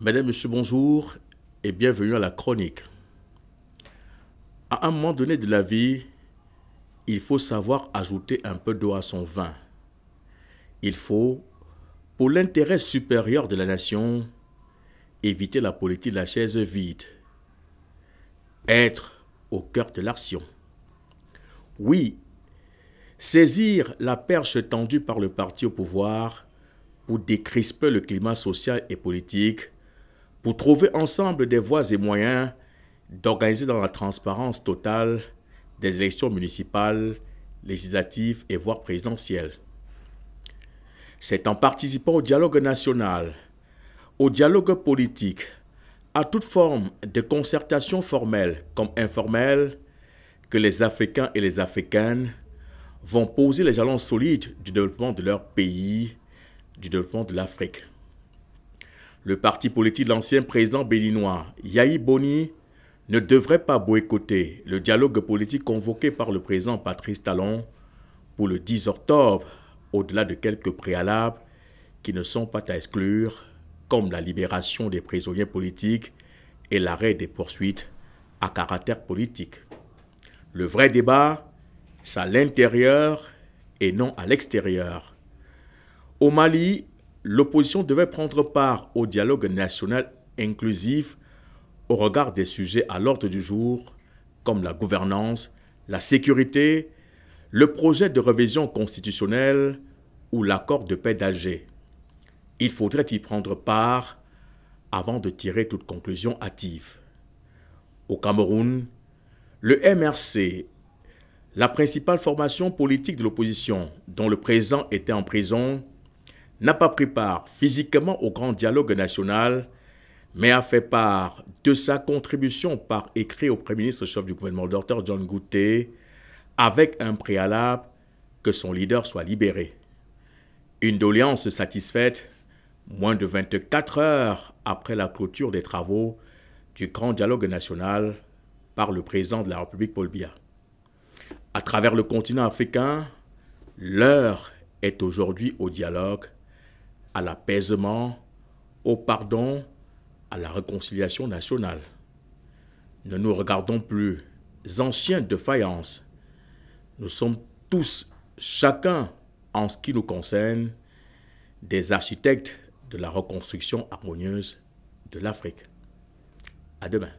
Mesdames, Messieurs, bonjour et bienvenue à la chronique. À un moment donné de la vie, il faut savoir ajouter un peu d'eau à son vin. Il faut, pour l'intérêt supérieur de la nation, éviter la politique de la chaise vide. Être au cœur de l'action. Oui, saisir la perche tendue par le parti au pouvoir pour décrisper le climat social et politique, pour trouver ensemble des voies et moyens d'organiser dans la transparence totale des élections municipales, législatives et voire présidentielles. C'est en participant au dialogue national, au dialogue politique, à toute forme de concertation formelle comme informelle, que les Africains et les Africaines vont poser les jalons solides du développement de leur pays, du développement de l'Afrique. Le parti politique de l'ancien président béninois, Yahi Boni, ne devrait pas boycotter le dialogue politique convoqué par le président Patrice Talon pour le 10 octobre, au-delà de quelques préalables qui ne sont pas à exclure, comme la libération des prisonniers politiques et l'arrêt des poursuites à caractère politique. Le vrai débat, c'est à l'intérieur et non à l'extérieur. Au Mali, l'opposition devait prendre part au dialogue national inclusif au regard des sujets à l'ordre du jour, comme la gouvernance, la sécurité, le projet de révision constitutionnelle ou l'accord de paix d'Alger. Il faudrait y prendre part avant de tirer toute conclusion hâtive. Au Cameroun, le MRC, la principale formation politique de l'opposition, dont le président était en prison, n'a pas pris part physiquement au grand dialogue national, mais a fait part de sa contribution par écrit au Premier ministre chef du gouvernement, le Dr John Gouté, avec un préalable que son leader soit libéré. Une doléance satisfaite moins de 24 heures après la clôture des travaux du grand dialogue national par le président de la République Paul Biya. À travers le continent africain, l'heure est aujourd'hui au dialogue, à l'apaisement, au pardon, à la réconciliation nationale. Ne nous regardons plus anciens de faïence. Nous sommes tous, chacun en ce qui nous concerne, des architectes de la reconstruction harmonieuse de l'Afrique. À demain.